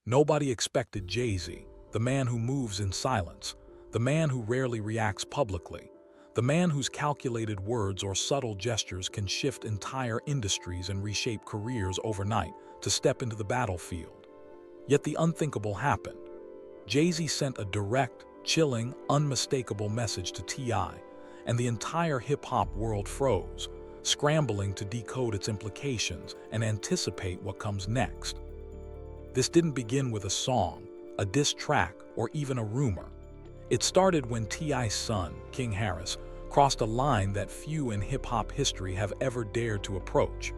Nobody expected Jay-Z, the man who moves in silence, the man who rarely reacts publicly, the man whose calculated words or subtle gestures can shift entire industries and reshape careers overnight, to step into the battlefield. Yet the unthinkable happened. Jay-Z sent a direct, chilling, unmistakable message to T.I., and the entire hip-hop world froze, scrambling to decode its implications and anticipate what comes next. This didn't begin with a song, a diss track, or even a rumor. It started when T.I.'s son, King Harris, crossed a line that few in hip-hop history have ever dared to approach.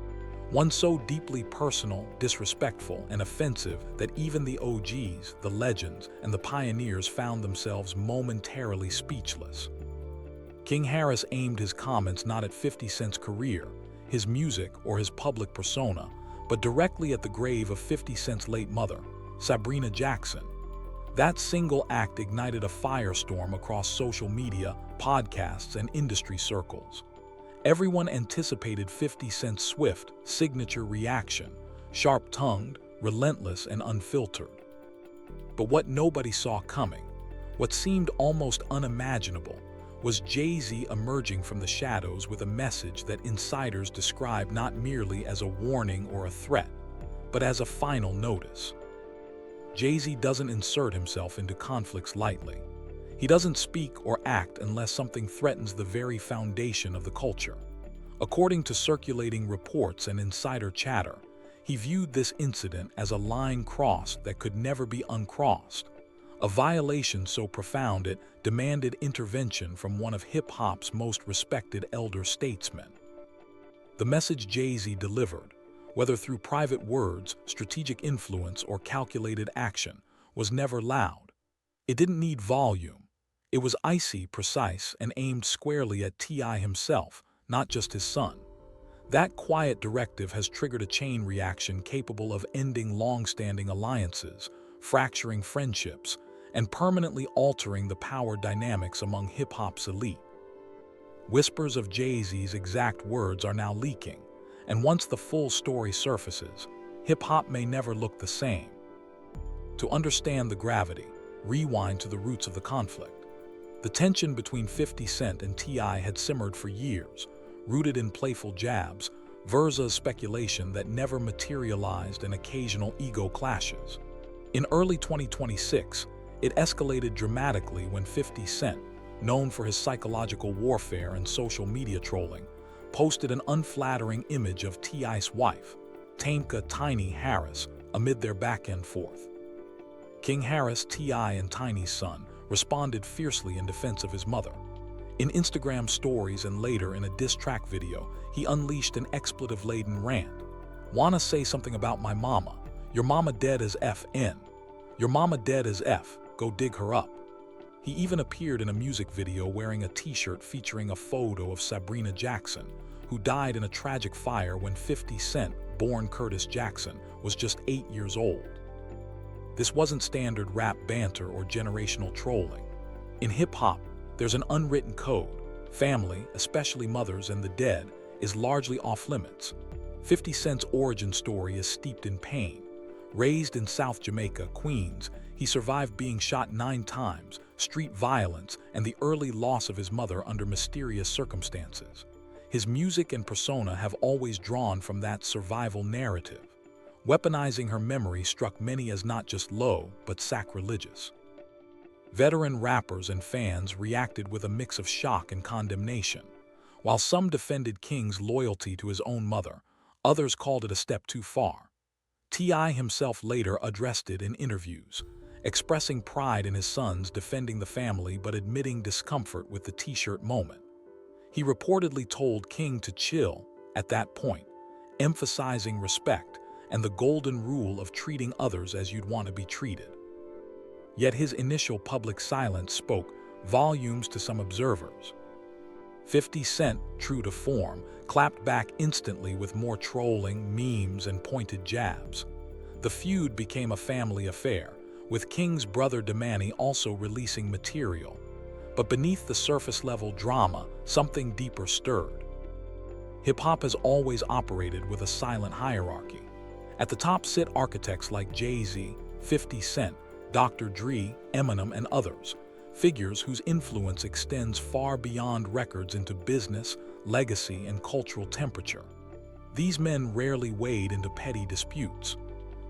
One so deeply personal, disrespectful, and offensive that even the OGs, the legends, and the pioneers found themselves momentarily speechless. King Harris aimed his comments not at 50 Cent's career, his music, or his public persona, but directly at the grave of 50 Cent's late mother, Sabrina Jackson. That single act ignited a firestorm across social media, podcasts, and industry circles. Everyone anticipated 50 Cent's swift, signature reaction, sharp-tongued, relentless, and unfiltered. But what nobody saw coming, what seemed almost unimaginable, was Jay-Z emerging from the shadows with a message that insiders describe not merely as a warning or a threat, but as a final notice. Jay-Z doesn't insert himself into conflicts lightly. He doesn't speak or act unless something threatens the very foundation of the culture. According to circulating reports and insider chatter, he viewed this incident as a line crossed that could never be uncrossed, a violation so profound it demanded intervention from one of hip-hop's most respected elder statesmen. The message Jay-Z delivered, whether through private words, strategic influence, or calculated action, was never loud. It didn't need volume. It was icy, precise, and aimed squarely at T.I. himself, not just his son. That quiet directive has triggered a chain reaction capable of ending long-standing alliances, fracturing friendships, and permanently altering the power dynamics among hip-hop's elite. Whispers of Jay-Z's exact words are now leaking, and once the full story surfaces, hip-hop may never look the same. To understand the gravity, rewind to the roots of the conflict. The tension between 50 Cent and T.I. had simmered for years, rooted in playful jabs, versus speculation that never materialized and occasional ego clashes. In early 2026, it escalated dramatically when 50 Cent, known for his psychological warfare and social media trolling, posted an unflattering image of T.I.'s wife, Tameka "Tiny" Harris, amid their back-and-forth. King Harris, T.I., and Tiny's son, responded fiercely in defense of his mother. In Instagram stories and later in a diss track video, he unleashed an expletive-laden rant. "Wanna say something about my mama? Your mama dead as F.N. Your mama dead as F. Go dig her up." He even appeared in a music video wearing a t-shirt featuring a photo of Sabrina Jackson, who died in a tragic fire when 50 Cent, born Curtis Jackson, was just 8 years old. This wasn't standard rap banter or generational trolling. In hip-hop, there's an unwritten code. Family, especially mothers and the dead, is largely off-limits. 50 Cent's origin story is steeped in pain. Raised in South Jamaica, Queens, he survived being shot 9 times, street violence, and the early loss of his mother under mysterious circumstances. His music and persona have always drawn from that survival narrative. Weaponizing her memory struck many as not just low, but sacrilegious. Veteran rappers and fans reacted with a mix of shock and condemnation. While some defended King's loyalty to his own mother, others called it a step too far. T.I. himself later addressed it in interviews, expressing pride in his sons defending the family but admitting discomfort with the t-shirt moment. He reportedly told King to chill at that point, emphasizing respect and the golden rule of treating others as you'd want to be treated. Yet his initial public silence spoke volumes to some observers. 50 Cent, true to form, clapped back instantly with more trolling, memes, and pointed jabs. The feud became a family affair, with King's brother Damani also releasing material. But beneath the surface-level drama, something deeper stirred. Hip-hop has always operated with a silent hierarchy. At the top sit architects like Jay-Z, 50 Cent, Dr. Dre, Eminem, and others, figures whose influence extends far beyond records into business, legacy, and cultural temperature. These men rarely wade into petty disputes.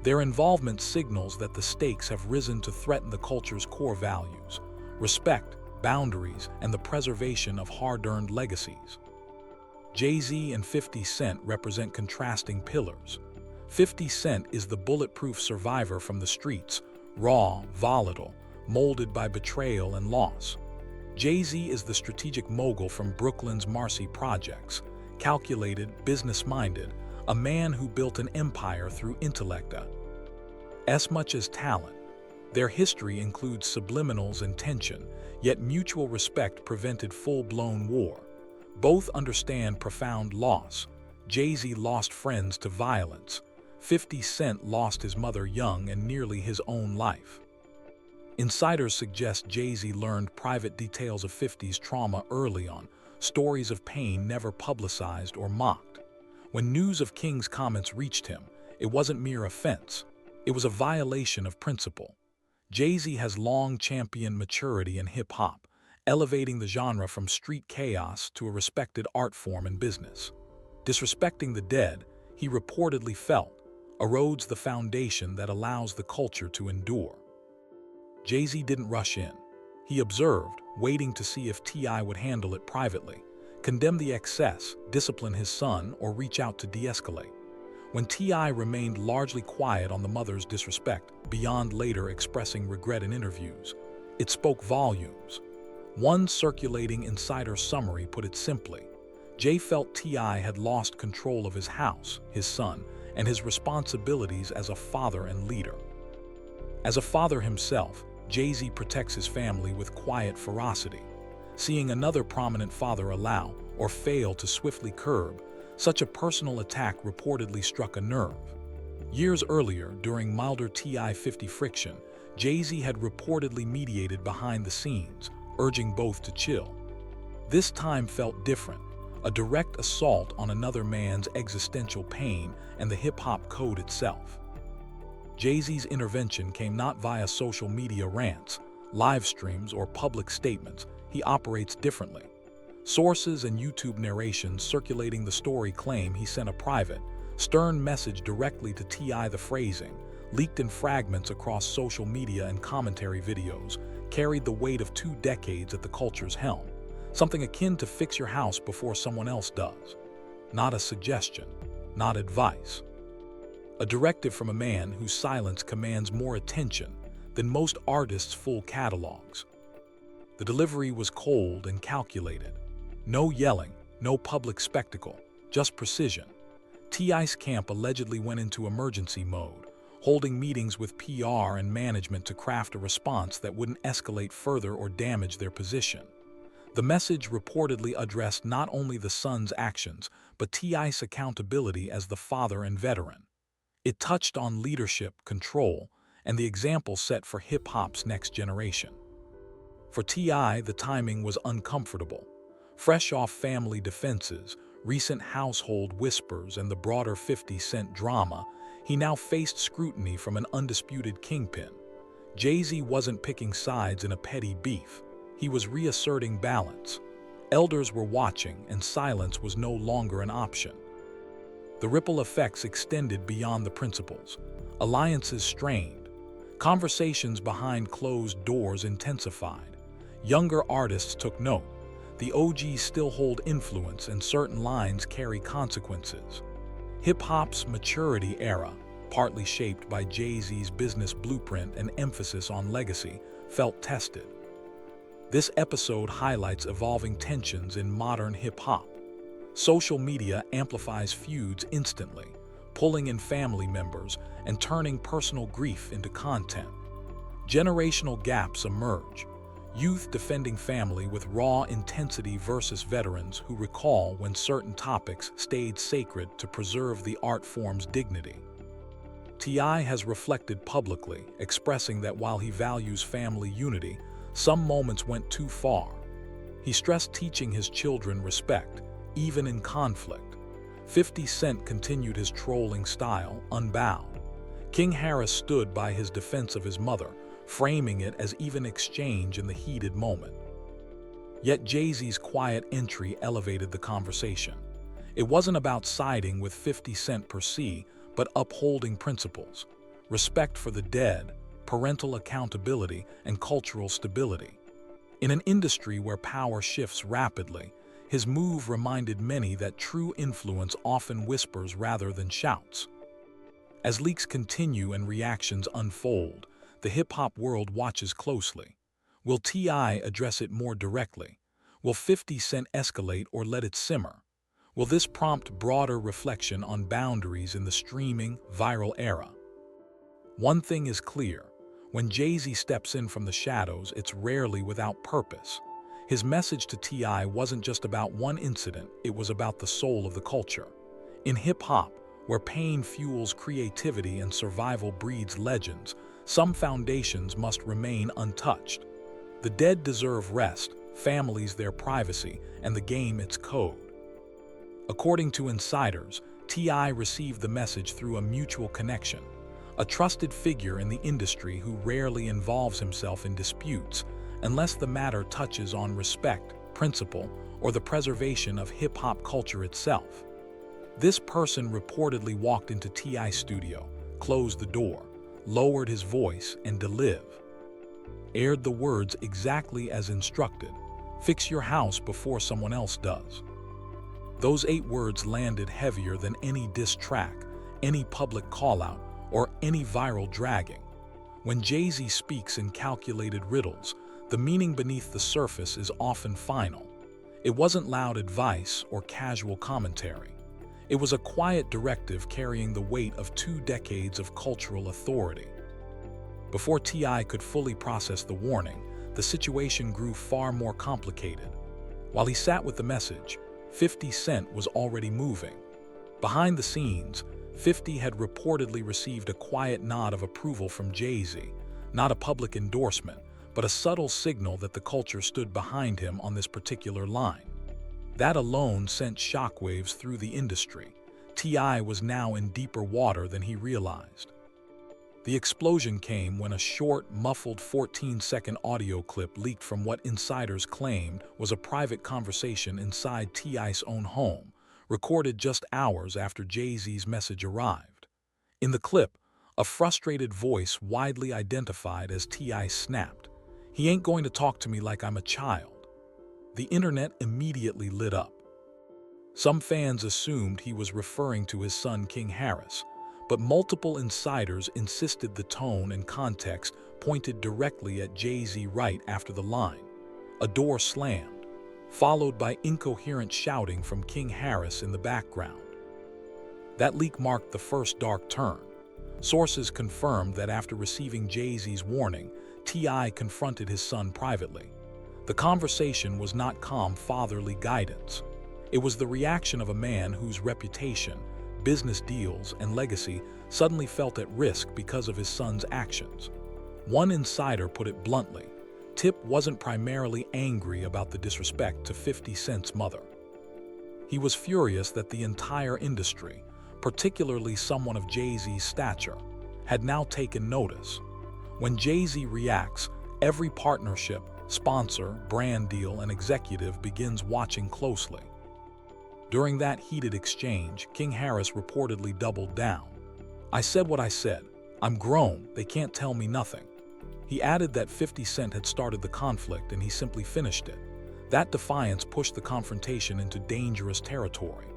Their involvement signals that the stakes have risen to threaten the culture's core values: respect, boundaries, and the preservation of hard-earned legacies. Jay-Z and 50 Cent represent contrasting pillars. 50 Cent is the bulletproof survivor from the streets, raw, volatile, molded by betrayal and loss. Jay-Z is the strategic mogul from Brooklyn's Marcy Projects, calculated, business-minded, a man who built an empire through intellect. As much as talent, their history includes subliminals and tension, yet mutual respect prevented full-blown war. Both understand profound loss. Jay-Z lost friends to violence. 50 Cent lost his mother young and nearly his own life. Insiders suggest Jay-Z learned private details of 50's trauma early on, stories of pain never publicized or mocked. When news of King's comments reached him, it wasn't mere offense. It was a violation of principle. Jay-Z has long championed maturity in hip-hop, elevating the genre from street chaos to a respected art form in business. Disrespecting the dead, he reportedly felt, erodes the foundation that allows the culture to endure. Jay-Z didn't rush in. He observed, waiting to see if T.I. would handle it privately, condemn the excess, discipline his son, or reach out to de-escalate. When T.I. remained largely quiet on the mother's disrespect, beyond later expressing regret in interviews, it spoke volumes. One circulating insider summary put it simply: Jay felt T.I. had lost control of his house, his son, and his responsibilities as a father and leader. As a father himself, Jay-Z protects his family with quiet ferocity. Seeing another prominent father allow, or fail to swiftly curb, such a personal attack reportedly struck a nerve. Years earlier, during milder T.I. 50 friction, Jay-Z had reportedly mediated behind the scenes, urging both to chill. This time felt different, a direct assault on another man's existential pain and the hip-hop code itself. Jay-Z's intervention came not via social media rants, live streams, or public statements. He operates differently. Sources and YouTube narrations circulating the story claim he sent a private, stern message directly to T.I. The phrasing, leaked in fragments across social media and commentary videos, carried the weight of 2 decades at the culture's helm, something akin to fix your house before someone else does. Not a suggestion, not advice. A directive from a man whose silence commands more attention than most artists' full catalogs. The delivery was cold and calculated. No yelling, no public spectacle, just precision. T.I.'s camp allegedly went into emergency mode, holding meetings with PR and management to craft a response that wouldn't escalate further or damage their position. The message reportedly addressed not only the son's actions, but T.I.'s accountability as the father and veteran. It touched on leadership, control, and the example set for hip-hop's next generation. For T.I., the timing was uncomfortable. Fresh off family defenses, recent household whispers, and the broader 50 Cent drama, he now faced scrutiny from an undisputed kingpin. Jay-Z wasn't picking sides in a petty beef. He was reasserting balance. Elders were watching, and silence was no longer an option. The ripple effects extended beyond the principles. Alliances strained. Conversations behind closed doors intensified. Younger artists took note. The OGs still hold influence, and certain lines carry consequences. Hip-hop's maturity era, partly shaped by Jay-Z's business blueprint and emphasis on legacy, felt tested. This episode highlights evolving tensions in modern hip-hop. Social media amplifies feuds instantly, pulling in family members and turning personal grief into content. Generational gaps emerge, youth defending family with raw intensity versus veterans who recall when certain topics stayed sacred to preserve the art form's dignity. T.I. has reflected publicly, expressing that while he values family unity, some moments went too far. He stressed teaching his children respect, even in conflict. 50 Cent continued his trolling style, unbowed. King Harris stood by his defense of his mother, framing it as even exchange in the heated moment. Yet Jay-Z's quiet entry elevated the conversation. It wasn't about siding with 50 Cent per se, but upholding principles, respect for the dead, parental accountability, and cultural stability. In an industry where power shifts rapidly, his move reminded many that true influence often whispers rather than shouts. As leaks continue and reactions unfold, the hip-hop world watches closely. Will T.I. address it more directly? Will 50 Cent escalate or let it simmer? Will this prompt broader reflection on boundaries in the streaming, viral era? One thing is clear. When Jay-Z steps in from the shadows, it's rarely without purpose. His message to T.I. wasn't just about one incident, it was about the soul of the culture. In hip-hop, where pain fuels creativity and survival breeds legends, some foundations must remain untouched. The dead deserve rest, families their privacy, and the game its code. According to insiders, T.I. received the message through a mutual connection, a trusted figure in the industry who rarely involves himself in disputes unless the matter touches on respect, principle, or the preservation of hip-hop culture itself. This person reportedly walked into T.I.'s studio, closed the door, lowered his voice, and aired the words exactly as instructed: "Fix your house before someone else does." Those 8 words landed heavier than any diss track, any public call-out, or any viral dragging. When Jay-Z speaks in calculated riddles, the meaning beneath the surface is often final. It wasn't loud advice or casual commentary. It was a quiet directive carrying the weight of 2 decades of cultural authority. Before T.I. could fully process the warning, the situation grew far more complicated. While he sat with the message, 50 Cent was already moving. Behind the scenes, 50 had reportedly received a quiet nod of approval from Jay-Z, not a public endorsement, but a subtle signal that the culture stood behind him on this particular line. That alone sent shockwaves through the industry. T.I. was now in deeper water than he realized. The explosion came when a short, muffled 14-second audio clip leaked from what insiders claimed was a private conversation inside T.I.'s own home, recorded just hours after Jay-Z's message arrived. In the clip, a frustrated voice widely identified as T.I. snapped, "He ain't going to talk to me like I'm a child." The internet immediately lit up. Some fans assumed he was referring to his son King Harris, but multiple insiders insisted the tone and context pointed directly at Jay-Z right after the line. A door slammed, followed by incoherent shouting from King Harris in the background. That leak marked the first dark turn. Sources confirmed that after receiving Jay-Z's warning, T.I. confronted his son privately. The conversation was not calm fatherly guidance. It was the reaction of a man whose reputation, business deals, and legacy suddenly felt at risk because of his son's actions. One insider put it bluntly: Tip wasn't primarily angry about the disrespect to 50 Cent's mother. He was furious that the entire industry, particularly someone of Jay-Z's stature, had now taken notice. When Jay-Z reacts, every partnership, sponsor, brand deal, and executive begins watching closely. During that heated exchange, King Harris reportedly doubled down. "I said what I said. I'm grown, they can't tell me nothing." He added that 50 Cent had started the conflict and he simply finished it. That defiance pushed the confrontation into dangerous territory.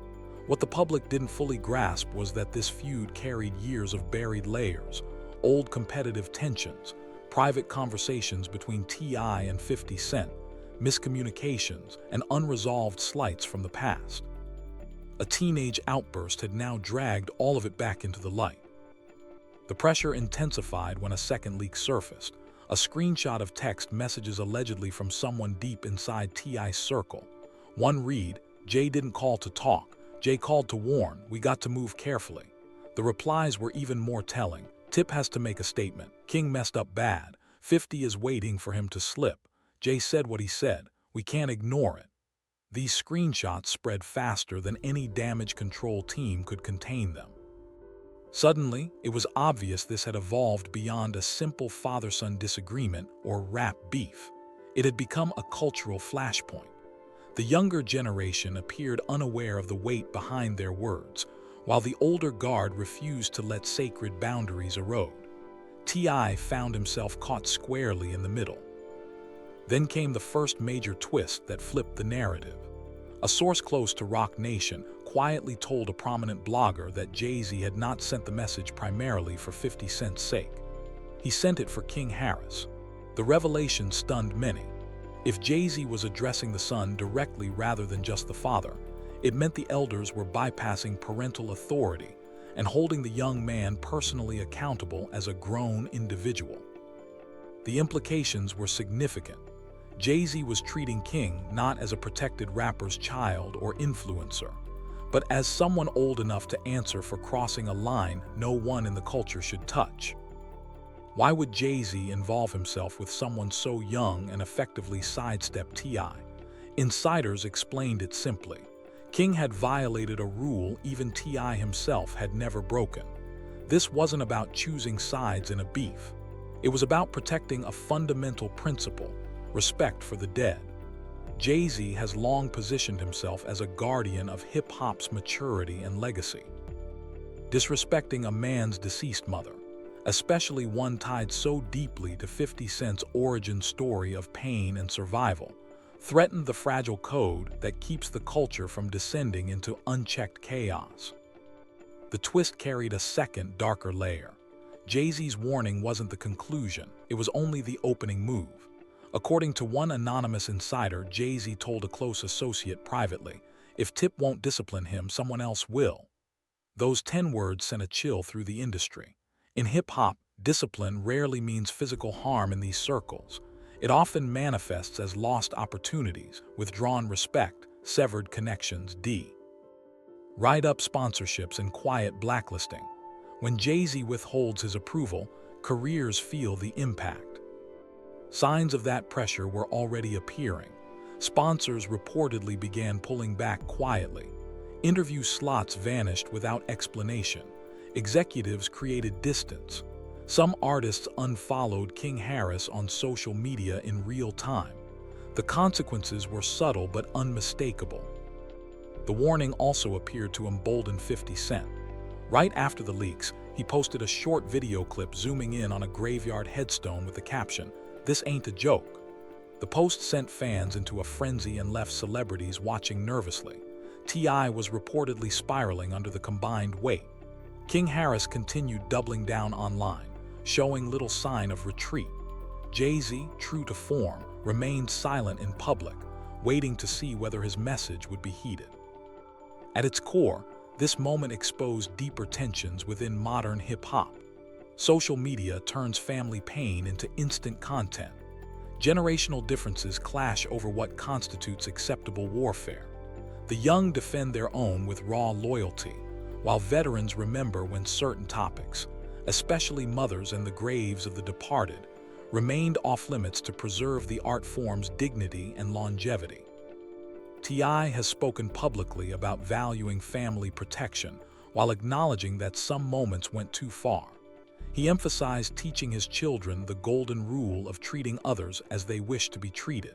What the public didn't fully grasp was that this feud carried years of buried layers, old competitive tensions, private conversations between T.I. and 50 Cent, miscommunications, and unresolved slights from the past. A teenage outburst had now dragged all of it back into the light. The pressure intensified when a second leak surfaced, a screenshot of text messages allegedly from someone deep inside T.I.'s circle. One read, "Jay didn't call to talk. Jay called to warn. We got to move carefully." The replies were even more telling. "Tip has to make a statement. King messed up bad. 50 is waiting for him to slip. Jay said what he said. We can't ignore it." These screenshots spread faster than any damage control team could contain them. Suddenly, it was obvious this had evolved beyond a simple father-son disagreement or rap beef. It had become a cultural flashpoint. The younger generation appeared unaware of the weight behind their words, while the older guard refused to let sacred boundaries erode. T.I. found himself caught squarely in the middle. Then came the first major twist that flipped the narrative. A source close to Roc Nation quietly told a prominent blogger that Jay-Z had not sent the message primarily for 50 Cent's sake. He sent it for King Harris. The revelation stunned many. If Jay-Z was addressing the son directly rather than just the father, it meant the elders were bypassing parental authority and holding the young man personally accountable as a grown individual. The implications were significant. Jay-Z was treating King not as a protected rapper's child or influencer, but as someone old enough to answer for crossing a line no one in the culture should touch. Why would Jay-Z involve himself with someone so young and effectively sidestep T.I.? Insiders explained it simply. King had violated a rule even T.I. himself had never broken. This wasn't about choosing sides in a beef. It was about protecting a fundamental principle: respect for the dead. Jay-Z has long positioned himself as a guardian of hip-hop's maturity and legacy. Disrespecting a man's deceased mother, especially one tied so deeply to 50 Cent's origin story of pain and survival, threatened the fragile code that keeps the culture from descending into unchecked chaos. The twist carried a second, darker layer. Jay-Z's warning wasn't the conclusion, it was only the opening move. According to one anonymous insider, Jay-Z told a close associate privately, "If Tip won't discipline him, someone else will." Those 10 words sent a chill through the industry. In hip-hop, discipline rarely means physical harm in these circles. It often manifests as lost opportunities, withdrawn respect, severed connections. Ride-up sponsorships and quiet blacklisting. When Jay-Z withholds his approval, careers feel the impact. Signs of that pressure were already appearing. Sponsors reportedly began pulling back quietly. Interview slots vanished without explanation. Executives created distance. Some artists unfollowed King Harris on social media in real time. The consequences were subtle but unmistakable. The warning also appeared to embolden 50 Cent. Right after the leaks, he posted a short video clip zooming in on a graveyard headstone with the caption, "This ain't a joke." The post sent fans into a frenzy and left celebrities watching nervously. T.I. was reportedly spiraling under the combined weight. King Harris continued doubling down online, showing little sign of retreat. Jay-Z, true to form, remained silent in public, waiting to see whether his message would be heeded. At its core, this moment exposed deeper tensions within modern hip-hop. Social media turns family pain into instant content. Generational differences clash over what constitutes acceptable warfare. The young defend their own with raw loyalty, while veterans remember when certain topics, especially mothers and the graves of the departed, remained off-limits to preserve the art form's dignity and longevity. T.I. has spoken publicly about valuing family protection, while acknowledging that some moments went too far. He emphasized teaching his children the golden rule of treating others as they wish to be treated.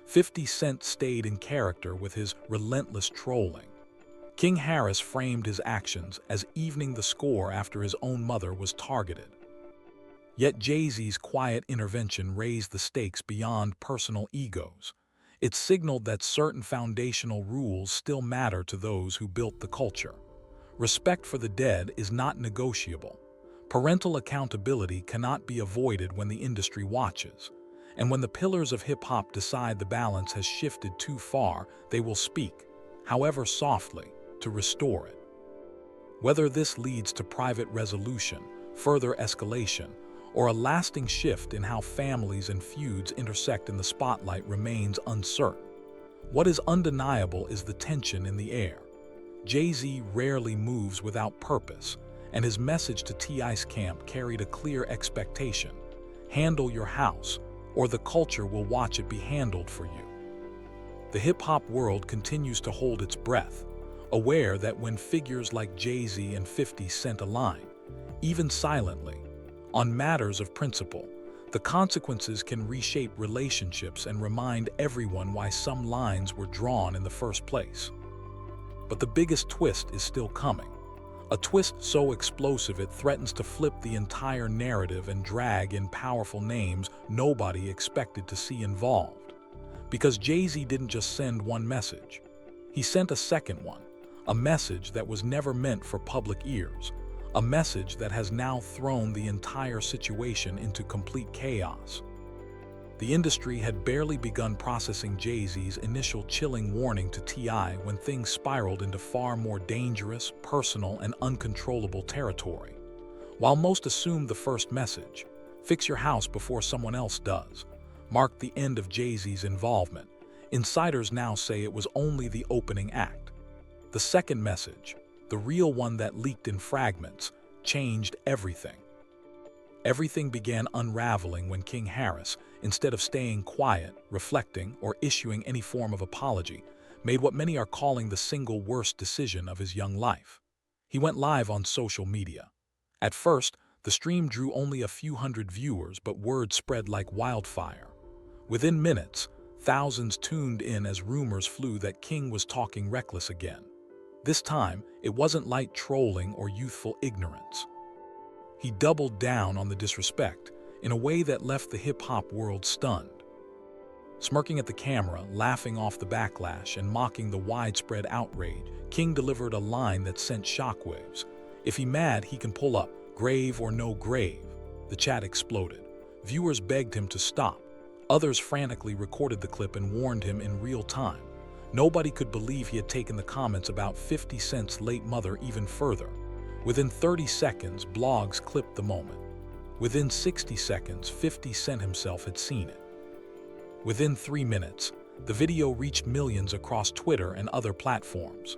50 Cent stayed in character with his relentless trolling. King Harris framed his actions as evening the score after his own mother was targeted. Yet Jay-Z's quiet intervention raised the stakes beyond personal egos. It signaled that certain foundational rules still matter to those who built the culture. Respect for the dead is not negotiable. Parental accountability cannot be avoided when the industry watches. And when the pillars of hip-hop decide the balance has shifted too far, they will speak, however softly, to restore it. Whether this leads to private resolution, further escalation, or a lasting shift in how families and feuds intersect in the spotlight remains uncertain. What is undeniable is the tension in the air. Jay-Z rarely moves without purpose, and his message to T.I.'s camp carried a clear expectation: handle your house, or the culture will watch it be handled for you. The hip-hop world continues to hold its breath, aware that when figures like Jay-Z and 50 Cent align, even silently. On matters of principle, the consequences can reshape relationships and remind everyone why some lines were drawn in the first place. But the biggest twist is still coming. A twist so explosive it threatens to flip the entire narrative and drag in powerful names nobody expected to see involved. Because Jay-Z didn't just send one message. He sent a second one, a message that was never meant for public ears, a message that has now thrown the entire situation into complete chaos. The industry had barely begun processing Jay-Z's initial chilling warning to T.I. when things spiraled into far more dangerous, personal, and uncontrollable territory. While most assumed the first message, "Fix your house before someone else does," marked the end of Jay-Z's involvement, insiders now say it was only the opening act. The second message, the real one that leaked in fragments, changed everything. Everything began unraveling when King Harris, instead of staying quiet, reflecting, or issuing any form of apology, made what many are calling the single worst decision of his young life. He went live on social media. At first, the stream drew only a few hundred viewers, but word spread like wildfire. Within minutes, thousands tuned in as rumors flew that King was talking reckless again. This time, it wasn't light trolling or youthful ignorance. He doubled down on the disrespect in a way that left the hip-hop world stunned. Smirking at the camera, laughing off the backlash, and mocking the widespread outrage, King delivered a line that sent shockwaves. "If he mad, he can pull up, grave or no grave." The chat exploded. Viewers begged him to stop. Others frantically recorded the clip and warned him in real time. Nobody could believe he had taken the comments about 50 Cent's late mother even further. Within 30 seconds, blogs clipped the moment. Within 60 seconds, 50 Cent himself had seen it. Within 3 minutes, the video reached millions across Twitter and other platforms.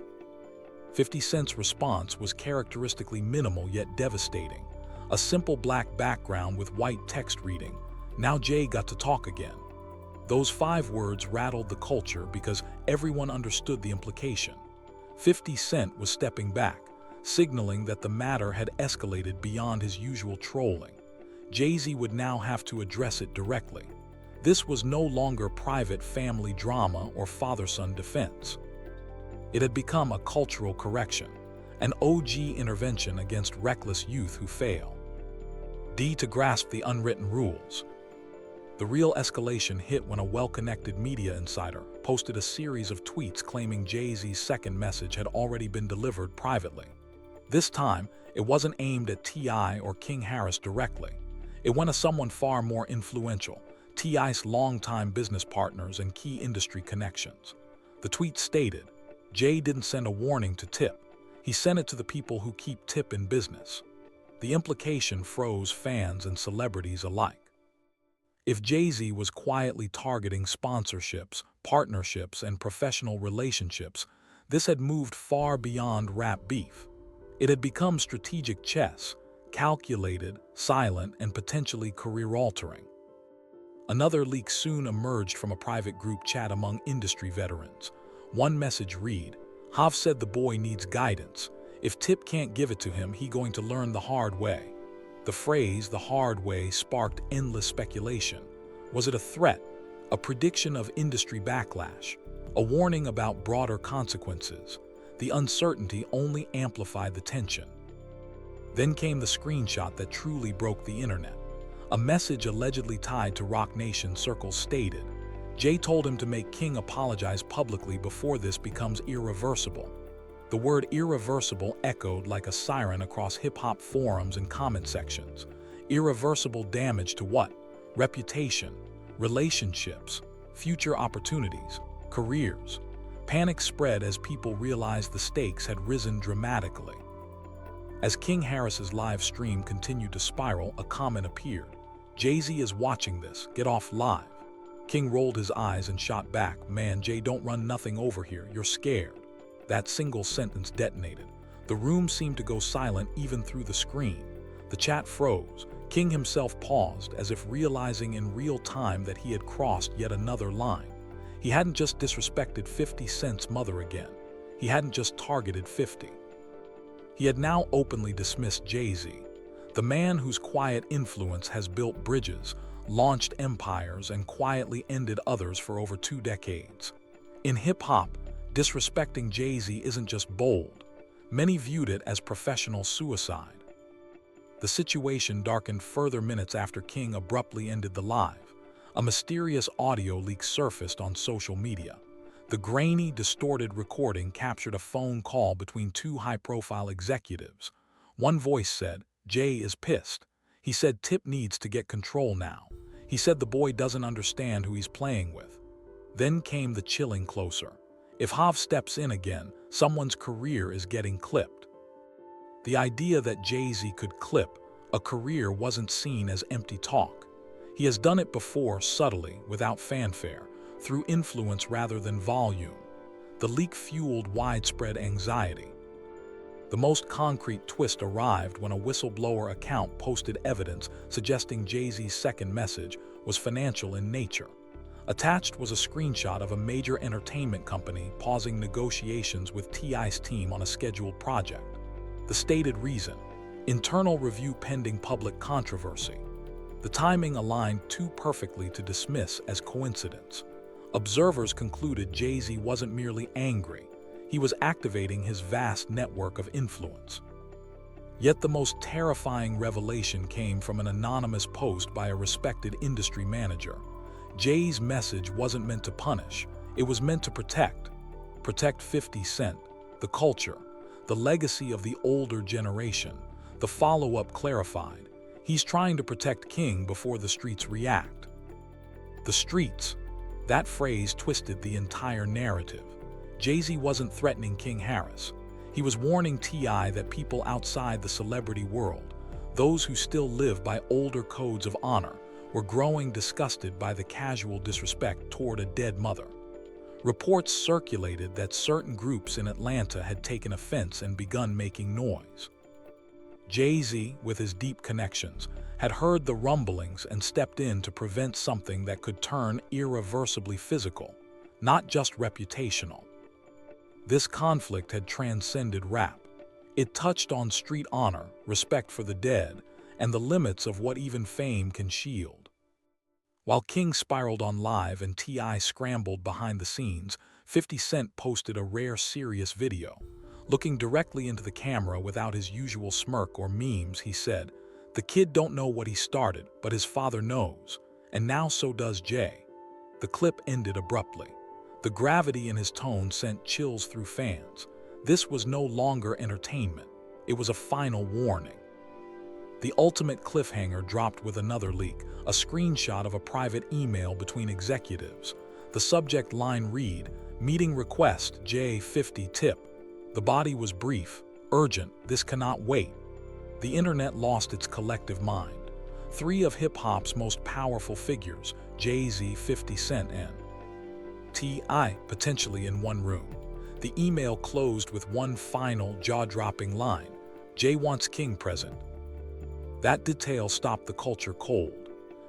50 Cent's response was characteristically minimal yet devastating. A simple black background with white text reading, "Now Jay got to talk again." Those 5 words rattled the culture because everyone understood the implication. 50 Cent was stepping back, signaling that the matter had escalated beyond his usual trolling. Jay-Z would now have to address it directly. This was no longer private family drama or father-son defense. It had become a cultural correction, an OG intervention against reckless youth who fail. To grasp the unwritten rules. The real escalation hit when a well-connected media insider posted a series of tweets claiming Jay-Z's second message had already been delivered privately. This time, it wasn't aimed at T.I. or King Harris directly. It went to someone far more influential, T.I.'s longtime business partners and key industry connections. The tweet stated, "Jay didn't send a warning to Tip. He sent it to the people who keep Tip in business." The implication froze fans and celebrities alike. If Jay-Z was quietly targeting sponsorships, partnerships, and professional relationships, this had moved far beyond rap beef. It had become strategic chess, calculated, silent, and potentially career-altering. Another leak soon emerged from a private group chat among industry veterans. One message read, "Hav said the boy needs guidance. If Tip can't give it to him, he going to learn the hard way." The phrase, "the hard way," sparked endless speculation. Was it a threat, a prediction of industry backlash, a warning about broader consequences? The uncertainty only amplified the tension. Then came the screenshot that truly broke the internet. A message allegedly tied to Roc Nation circles stated, "Jay told him to make King apologize publicly before this becomes irreversible." The word irreversible echoed like a siren across hip-hop forums and comment sections. Irreversible damage to what? Reputation, relationships, future opportunities, careers. Panic spread as people realized the stakes had risen dramatically. As King Harris's live stream continued to spiral, a comment appeared. "Jay-Z is watching this, get off live." King rolled his eyes and shot back, "Man, Jay, don't run nothing over here, you're scared." That single sentence detonated. The room seemed to go silent even through the screen. The chat froze. King himself paused, as if realizing in real time that he had crossed yet another line. He hadn't just disrespected 50 Cent's mother again. He hadn't just targeted 50. He had now openly dismissed Jay-Z. The man whose quiet influence has built bridges, launched empires, and quietly ended others for over 2 decades. In hip-hop, disrespecting Jay-Z isn't just bold. Many viewed it as professional suicide. The situation darkened further minutes after King abruptly ended the live. A mysterious audio leak surfaced on social media. The grainy, distorted recording captured a phone call between 2 high-profile executives. One voice said, "Jay is pissed. He said Tip needs to get control now. He said the boy doesn't understand who he's playing with." Then came the chilling closer. If Hav steps in again, someone's career is getting clipped. The idea that Jay-Z could clip a career wasn't seen as empty talk. He has done it before subtly, without fanfare, through influence rather than volume. The leak fueled widespread anxiety. The most concrete twist arrived when a whistleblower account posted evidence suggesting Jay-Z's second message was financial in nature. Attached was a screenshot of a major entertainment company pausing negotiations with T.I.'s team on a scheduled project. The stated reason: internal review pending public controversy. The timing aligned too perfectly to dismiss as coincidence. Observers concluded Jay-Z wasn't merely angry, he was activating his vast network of influence. Yet the most terrifying revelation came from an anonymous post by a respected industry manager. Jay's message wasn't meant to punish, it was meant to protect. Protect 50 Cent, the culture, the legacy of the older generation. The follow-up clarified: he's trying to protect King before the streets react. The streets. That phrase twisted the entire narrative. Jay-Z wasn't threatening King Harris. He was warning T.I. that people outside the celebrity world, those who still live by older codes of honor, were growing disgusted by the casual disrespect toward a dead mother. Reports circulated that certain groups in Atlanta had taken offense and begun making noise. Jay-Z, with his deep connections, had heard the rumblings and stepped in to prevent something that could turn irreversibly physical, not just reputational. This conflict had transcended rap. It touched on street honor, respect for the dead, and the limits of what even fame can shield. While King spiraled on live and T.I. scrambled behind the scenes, 50 Cent posted a rare serious video. Looking directly into the camera without his usual smirk or memes, he said, "The kid don't know what he started, but his father knows, and now so does Jay." The clip ended abruptly. The gravity in his tone sent chills through fans. This was no longer entertainment. It was a final warning. The ultimate cliffhanger dropped with another leak, a screenshot of a private email between executives. The subject line read, "Meeting request, J50 Tip." The body was brief, urgent, "This cannot wait." The internet lost its collective mind. 3 of hip-hop's most powerful figures, Jay-Z, 50 Cent, and T.I., potentially in one room. The email closed with one final, jaw-dropping line: "Jay wants King present." That detail stopped the culture cold.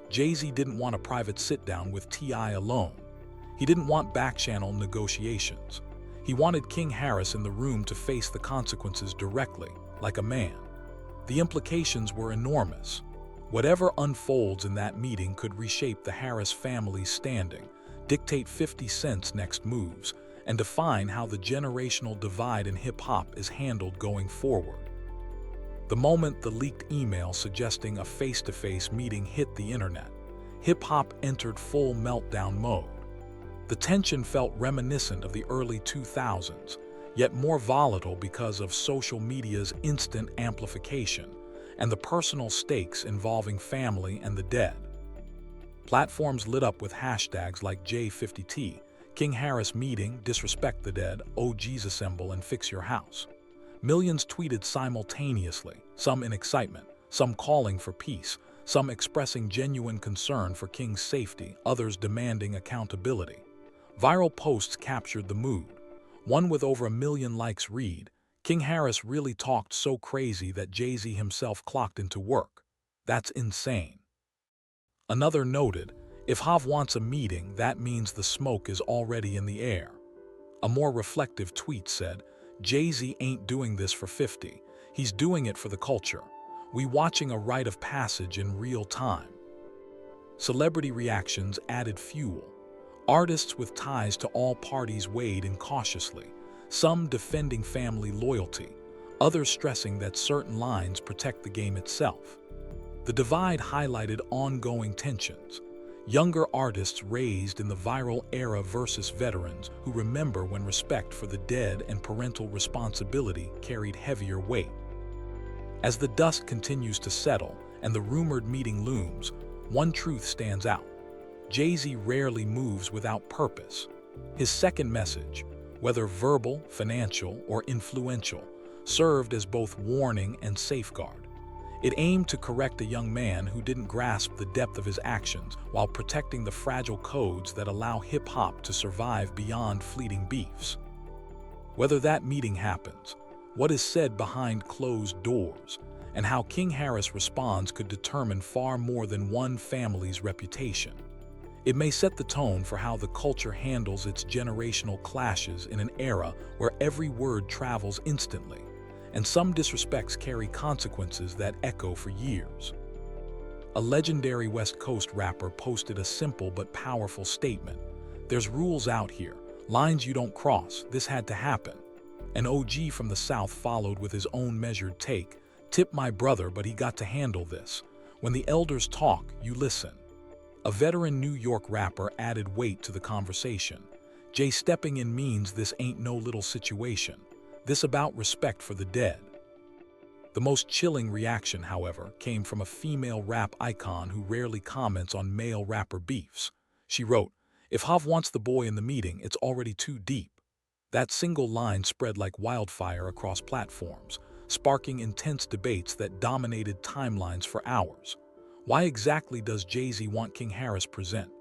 Jay-Z didn't want a private sit-down with T.I. alone. He didn't want back-channel negotiations. He wanted King Harris in the room to face the consequences directly, like a man. The implications were enormous. Whatever unfolds in that meeting could reshape the Harris family's standing, dictate 50 Cent's next moves, and define how the generational divide in hip-hop is handled going forward. The moment the leaked email suggesting a face-to-face meeting hit the internet, hip-hop entered full meltdown mode. The tension felt reminiscent of the early 2000s, yet more volatile because of social media's instant amplification and the personal stakes involving family and the dead. Platforms lit up with hashtags like J50T, King Harris meeting, disrespect the dead, OGs assemble and fix your house. Millions tweeted simultaneously, some in excitement, some calling for peace, some expressing genuine concern for King's safety, others demanding accountability. Viral posts captured the mood. One with over 1 million likes read, "King Harris really talked so crazy that Jay-Z himself clocked into work. That's insane." Another noted, "If Hav wants a meeting, that means the smoke is already in the air." A more reflective tweet said, "Jay-Z ain't doing this for 50. He's doing it for the culture. We watching a rite of passage in real time. Celebrity reactions added fuel. Artists with ties to all parties weighed in cautiously, some defending family loyalty, others stressing that certain lines protect the game itself. The divide highlighted ongoing tensions. Younger artists raised in the viral era versus veterans who remember when respect for the dead and parental responsibility carried heavier weight. As the dust continues to settle and the rumored meeting looms, one truth stands out. Jay-Z rarely moves without purpose. His second message, whether verbal, financial, or influential, served as both warning and safeguard. It aimed to correct a young man who didn't grasp the depth of his actions while protecting the fragile codes that allow hip-hop to survive beyond fleeting beefs. Whether that meeting happens, what is said behind closed doors, and how King Harris responds could determine far more than one family's reputation. It may set the tone for how the culture handles its generational clashes in an era where every word travels instantly, and some disrespects carry consequences that echo for years. A legendary West Coast rapper posted a simple but powerful statement. "There's rules out here, lines you don't cross, this had to happen." An OG from the South followed with his own measured take. "Tip my brother, but he got to handle this. When the elders talk, you listen." A veteran New York rapper added weight to the conversation. "Jay stepping in means this ain't no little situation. This about respect for the dead." The most chilling reaction, however, came from a female rap icon who rarely comments on male rapper beefs. She wrote, "If Hav wants the boy in the meeting, it's already too deep." That single line spread like wildfire across platforms, sparking intense debates that dominated timelines for hours. Why exactly does Jay-Z want King Harris present?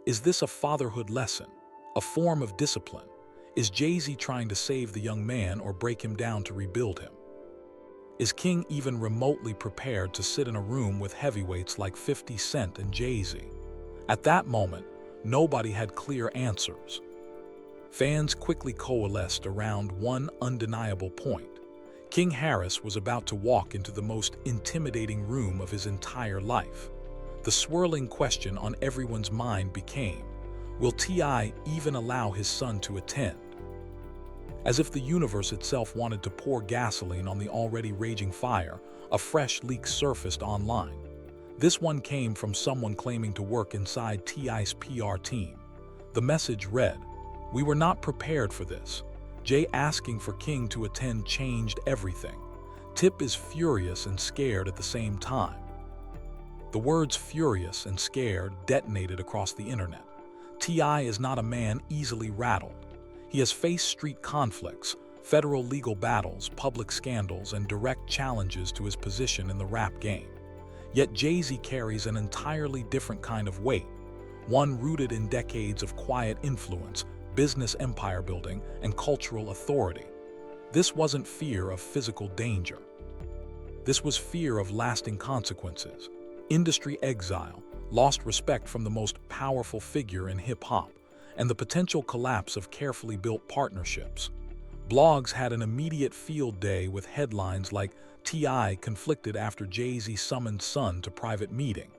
Is this a fatherhood lesson? A form of discipline? Is Jay-Z trying to save the young man or break him down to rebuild him? Is King even remotely prepared to sit in a room with heavyweights like 50 Cent and Jay-Z? At that moment, nobody had clear answers. Fans quickly coalesced around one undeniable point. King Harris was about to walk into the most intimidating room of his entire life. The swirling question on everyone's mind became, will T.I. even allow his son to attend? As if the universe itself wanted to pour gasoline on the already raging fire, a fresh leak surfaced online. This one came from someone claiming to work inside T.I.'s PR team. The message read, "We were not prepared for this. Jay asking for King to attend changed everything. Tip is furious and scared at the same time." The words furious and scared detonated across the internet. T.I. is not a man easily rattled. He has faced street conflicts, federal legal battles, public scandals, and direct challenges to his position in the rap game. Yet Jay-Z carries an entirely different kind of weight, one rooted in decades of quiet influence, business empire building, and cultural authority. This wasn't fear of physical danger. This was fear of lasting consequences, industry exile, lost respect from the most powerful figure in hip-hop, and the potential collapse of carefully built partnerships. Blogs had an immediate field day with headlines like T.I. conflicted after Jay-Z summoned son to private meeting.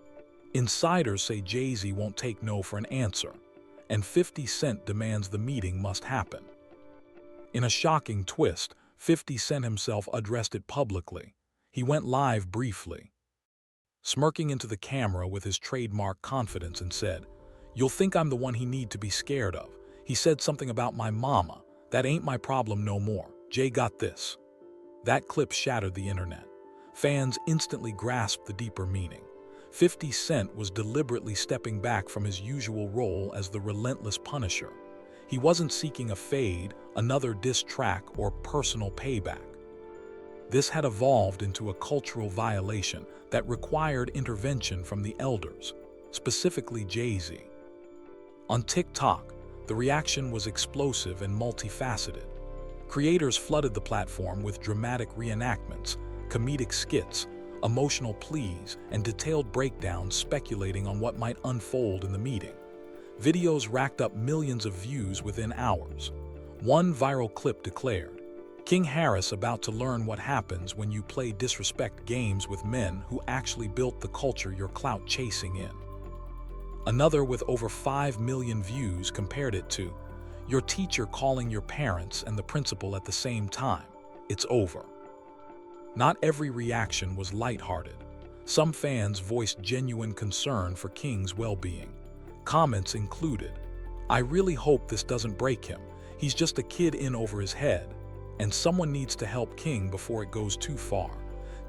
Insiders say Jay-Z won't take no for an answer, and 50 Cent demands the meeting must happen. In a shocking twist, 50 Cent himself addressed it publicly. He went live briefly, smirking into the camera with his trademark confidence, and said, "You'll think I'm the one he need to be scared of. He said something about my mama. That ain't my problem no more. Jay got this." That clip shattered the internet. Fans instantly grasped the deeper meaning. 50 Cent was deliberately stepping back from his usual role as the relentless punisher. He wasn't seeking a fade, another diss track, or personal payback. This had evolved into a cultural violation that required intervention from the elders, specifically Jay-Z. On TikTok, the reaction was explosive and multifaceted. Creators flooded the platform with dramatic reenactments, comedic skits, emotional pleas, and detailed breakdowns speculating on what might unfold in the meeting. Videos racked up millions of views within hours. One viral clip declared, King Harris about to learn what happens when you play disrespect games with men who actually built the culture you're clout chasing in. Another with over 5 million views compared it to your teacher calling your parents and the principal at the same time. It's over. Not every reaction was lighthearted. Some fans voiced genuine concern for King's well-being. Comments included, "I really hope this doesn't break him. He's just a kid in over his head. And someone needs to help King before it goes too far.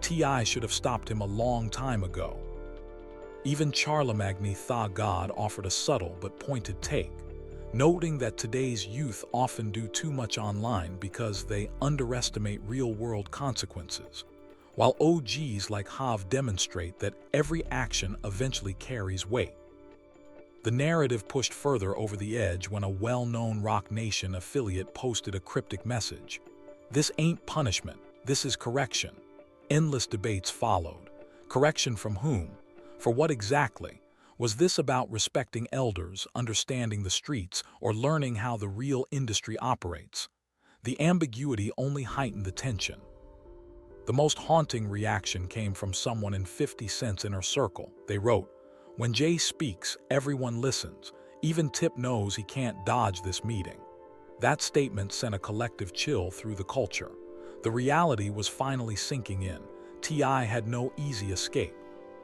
T.I. should have stopped him a long time ago." Even Charlamagne Tha God offered a subtle but pointed take, noting that today's youth often do too much online because they underestimate real-world consequences, while OGs like Hav demonstrate that every action eventually carries weight. The narrative pushed further over the edge when a well-known Roc Nation affiliate posted a cryptic message. "This ain't punishment, this is correction." Endless debates followed. Correction from whom? For what exactly? Was this about respecting elders, understanding the streets, or learning how the real industry operates? The ambiguity only heightened the tension. The most haunting reaction came from someone in 50 Cent's inner circle. They wrote, "When Jay speaks, everyone listens. Even Tip knows he can't dodge this meeting." That statement sent a collective chill through the culture. The reality was finally sinking in. T.I. had no easy escape.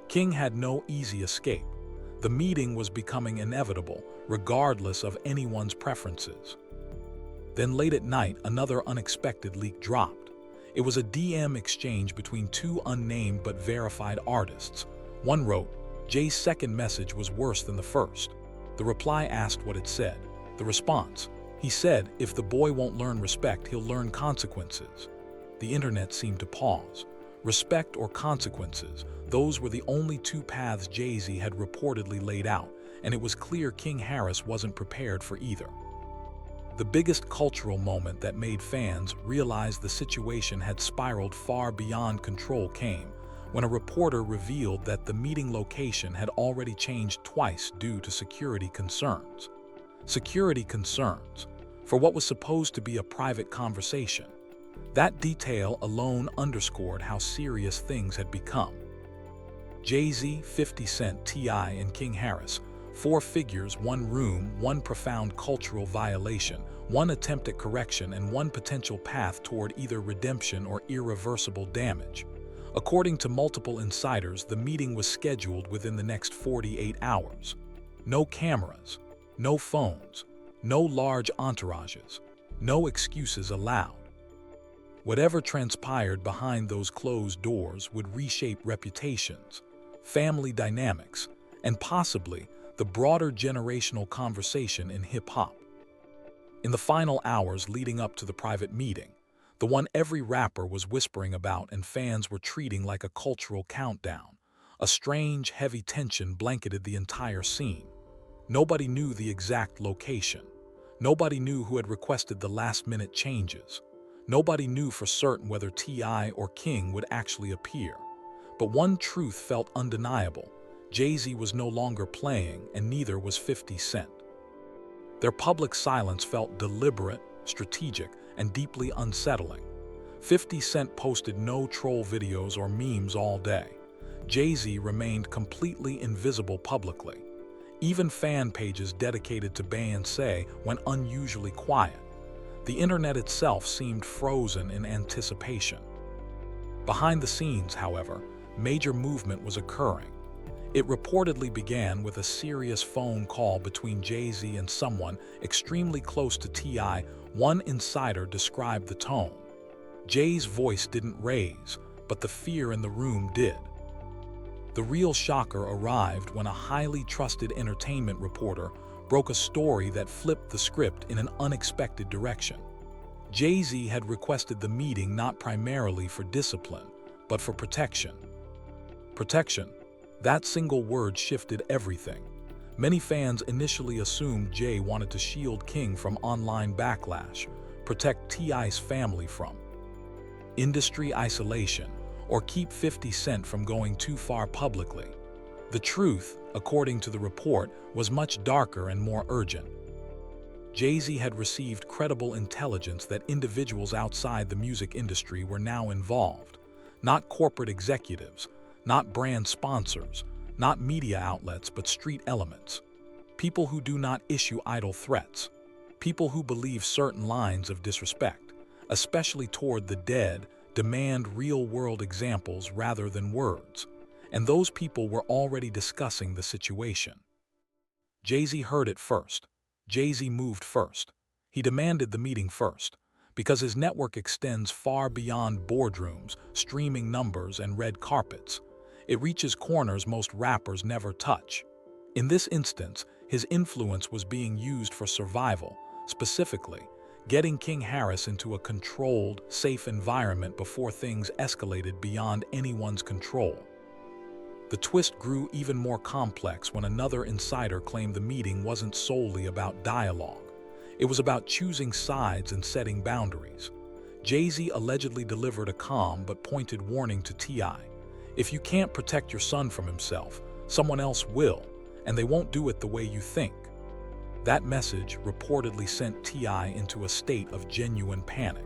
King had no easy escape. The meeting was becoming inevitable, regardless of anyone's preferences. Then late at night, another unexpected leak dropped. It was a DM exchange between two unnamed but verified artists. One wrote, "Jay's second message was worse than the first." The reply asked what it said. The response, "He said, if the boy won't learn respect, he'll learn consequences." The internet seemed to pause. Respect or consequences, those were the only two paths Jay-Z had reportedly laid out, and it was clear King Harris wasn't prepared for either. The biggest cultural moment that made fans realize the situation had spiraled far beyond control came when a reporter revealed that the meeting location had already changed twice due to security concerns. Security concerns for what was supposed to be a private conversation. That detail alone underscored how serious things had become. Jay-Z, 50 Cent, T.I., and King Harris, 4 figures, 1 room, 1 profound cultural violation, 1 attempt at correction, and 1 potential path toward either redemption or irreversible damage. According to multiple insiders, the meeting was scheduled within the next 48 hours. No cameras, no phones, no large entourages, no excuses allowed. Whatever transpired behind those closed doors would reshape reputations, family dynamics, and possibly the broader generational conversation in hip-hop. In the final hours leading up to the private meeting, the one every rapper was whispering about and fans were treating like a cultural countdown, a strange, heavy tension blanketed the entire scene. Nobody knew the exact location. Nobody knew who had requested the last-minute changes. Nobody knew for certain whether T.I. or King would actually appear. But one truth felt undeniable. Jay-Z was no longer playing, and neither was 50 Cent. Their public silence felt deliberate, strategic, and deeply unsettling. 50 Cent posted no troll videos or memes all day. Jay-Z remained completely invisible publicly. Even fan pages dedicated to Beyonce went unusually quiet. The internet itself seemed frozen in anticipation. Behind the scenes, however, major movement was occurring. It reportedly began with a serious phone call between Jay-Z and someone extremely close to T.I. One insider described the tone. Jay's voice didn't raise, but the fear in the room did. The real shocker arrived when a highly trusted entertainment reporter broke a story that flipped the script in an unexpected direction. Jay-Z had requested the meeting not primarily for discipline, but for protection. Protection. That single word shifted everything. Many fans initially assumed Jay wanted to shield King from online backlash, protect T.I.'s family from industry isolation, or keep 50 Cent from going too far publicly. The truth, according to the report, was much darker and more urgent. Jay-Z had received credible intelligence that individuals outside the music industry were now involved. Not corporate executives, not brand sponsors, not media outlets, but street elements. People who do not issue idle threats. People who believe certain lines of disrespect, especially toward the dead, demand real-world examples rather than words. And those people were already discussing the situation. Jay-Z heard it first. Jay-Z moved first. He demanded the meeting first, because his network extends far beyond boardrooms, streaming numbers, and red carpets. It reaches corners most rappers never touch. In this instance, his influence was being used for survival, specifically, getting King Harris into a controlled, safe environment before things escalated beyond anyone's control. The twist grew even more complex when another insider claimed the meeting wasn't solely about dialogue. It was about choosing sides and setting boundaries. Jay-Z allegedly delivered a calm but pointed warning to T.I. If you can't protect your son from himself, someone else will, and they won't do it the way you think. That message reportedly sent T.I. into a state of genuine panic.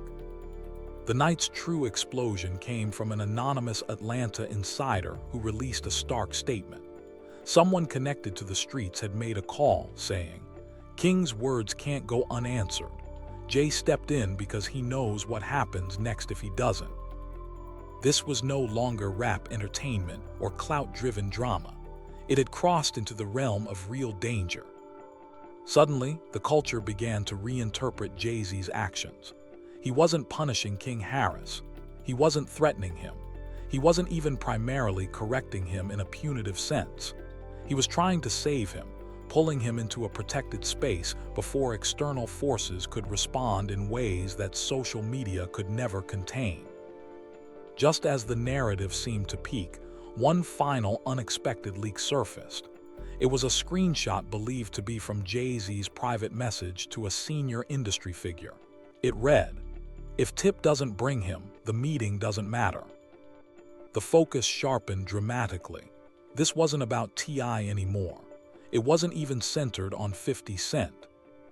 The night's true explosion came from an anonymous Atlanta insider who released a stark statement. Someone connected to the streets had made a call saying, "King's words can't go unanswered. Jay stepped in because he knows what happens next if he doesn't." This was no longer rap entertainment or clout-driven drama. It had crossed into the realm of real danger. Suddenly, the culture began to reinterpret Jay-Z's actions. He wasn't punishing King Harris. He wasn't threatening him. He wasn't even primarily correcting him in a punitive sense. He was trying to save him, pulling him into a protected space before external forces could respond in ways that social media could never contain. Just as the narrative seemed to peak, one final unexpected leak surfaced. It was a screenshot believed to be from Jay-Z's private message to a senior industry figure. It read, "If Tip doesn't bring him, the meeting doesn't matter." The focus sharpened dramatically. This wasn't about T.I. anymore. It wasn't even centered on 50 Cent.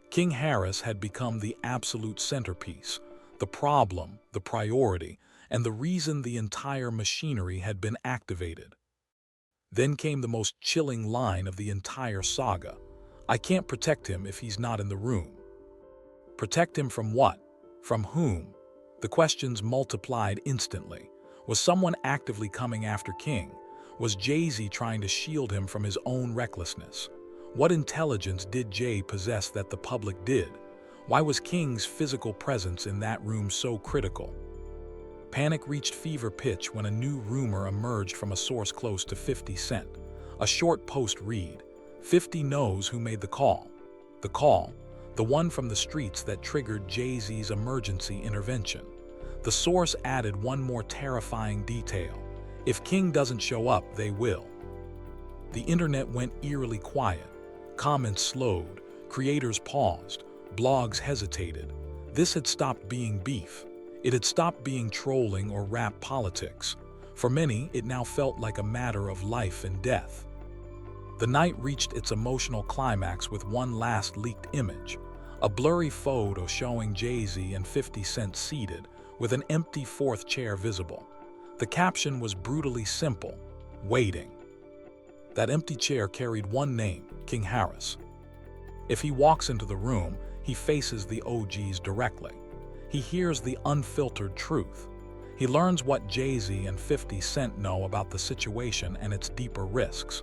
King Harris had become the absolute centerpiece, the problem, the priority, and the reason the entire machinery had been activated. Then came the most chilling line of the entire saga. "I can't protect him if he's not in the room." Protect him from what? From whom? The questions multiplied instantly. Was someone actively coming after King? Was Jay-Z trying to shield him from his own recklessness? What intelligence did Jay possess that the public did? Why was King's physical presence in that room so critical? Panic reached fever pitch when a new rumor emerged from a source close to 50 Cent. A short post read, "50 knows who made the call." The call, the one from the streets that triggered Jay-Z's emergency intervention. The source added one more terrifying detail. If King doesn't show up, they will. The internet went eerily quiet. Comments slowed, creators paused, blogs hesitated. This had stopped being beef. It had stopped being trolling or rap politics. For many, it now felt like a matter of life and death. The night reached its emotional climax with one last leaked image. A blurry photo showing Jay-Z and 50 Cent seated, with an empty fourth chair visible. The caption was brutally simple, "Waiting." That empty chair carried one name, King Harris. If he walks into the room, he faces the OGs directly. He hears the unfiltered truth. He learns what Jay-Z and 50 Cent know about the situation and its deeper risks.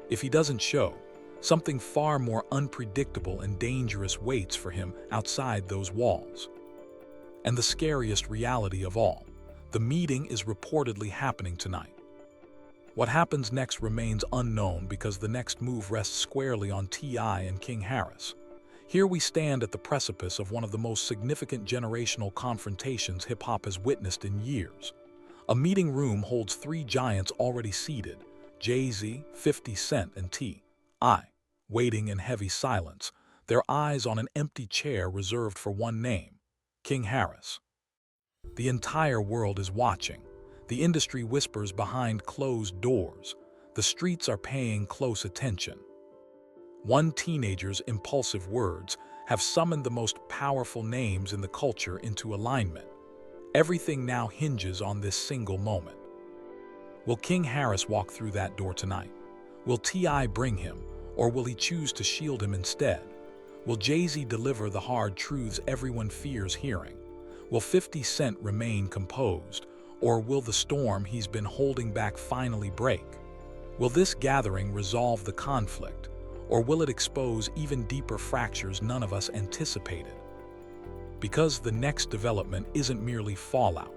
If he doesn't show, something far more unpredictable and dangerous waits for him outside those walls. And the scariest reality of all, the meeting is reportedly happening tonight. What happens next remains unknown because the next move rests squarely on T.I. and King Harris. Here we stand at the precipice of one of the most significant generational confrontations hip-hop has witnessed in years. A meeting room holds three giants already seated, Jay-Z, 50 Cent, and T.I., waiting in heavy silence, their eyes on an empty chair reserved for one name, King Harris. The entire world is watching. The industry whispers behind closed doors. The streets are paying close attention. One teenager's impulsive words, have summoned the most powerful names in the culture into alignment. Everything now hinges on this single moment. Will King Harris walk through that door tonight? Will T.I. bring him, or will he choose to shield him instead? Will Jay-Z deliver the hard truths everyone fears hearing? Will 50 Cent remain composed, or will the storm he's been holding back finally break? Will this gathering resolve the conflict, or will it expose even deeper fractures none of us anticipated? Because the next development isn't merely fallout.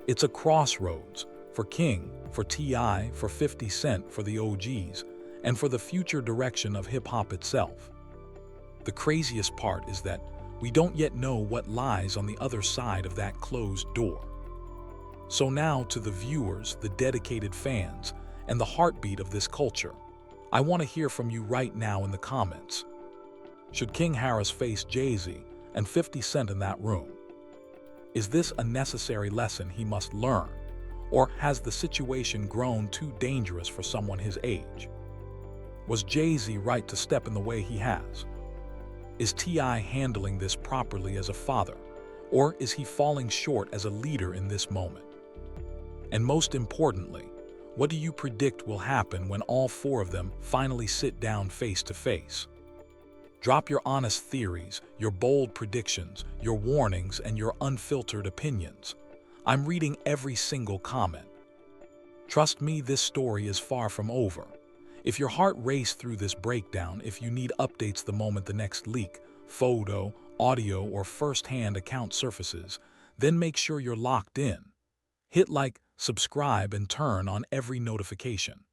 It's a crossroads for King, for T.I., for 50 Cent, for the OGs, and for the future direction of hip-hop itself. The craziest part is that we don't yet know what lies on the other side of that closed door. So now to the viewers, the dedicated fans, and the heartbeat of this culture, I want to hear from you right now in the comments. Should King Harris face Jay-Z and 50 Cent in that room? Is this a necessary lesson he must learn, or has the situation grown too dangerous for someone his age? Was Jay-Z right to step in the way he has? Is T.I. handling this properly as a father, or is he falling short as a leader in this moment? And most importantly, what do you predict will happen when all four of them finally sit down face to face? Drop your honest theories, your bold predictions, your warnings, and your unfiltered opinions. I'm reading every single comment. Trust me, this story is far from over. If your heart raced through this breakdown, if you need updates the moment the next leak, photo, audio, or first-hand account surfaces, then make sure you're locked in. Hit like, subscribe, and turn on every notification.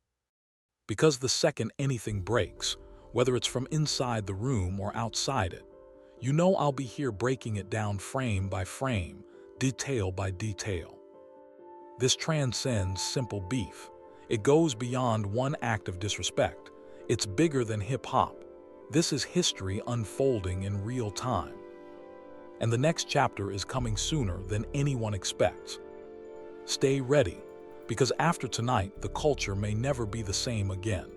Because the second anything breaks, whether it's from inside the room or outside it, you know I'll be here breaking it down frame by frame, detail by detail. This transcends simple beef. It goes beyond one act of disrespect. It's bigger than hip-hop. This is history unfolding in real time. And the next chapter is coming sooner than anyone expects. Stay ready, because after tonight, the culture may never be the same again.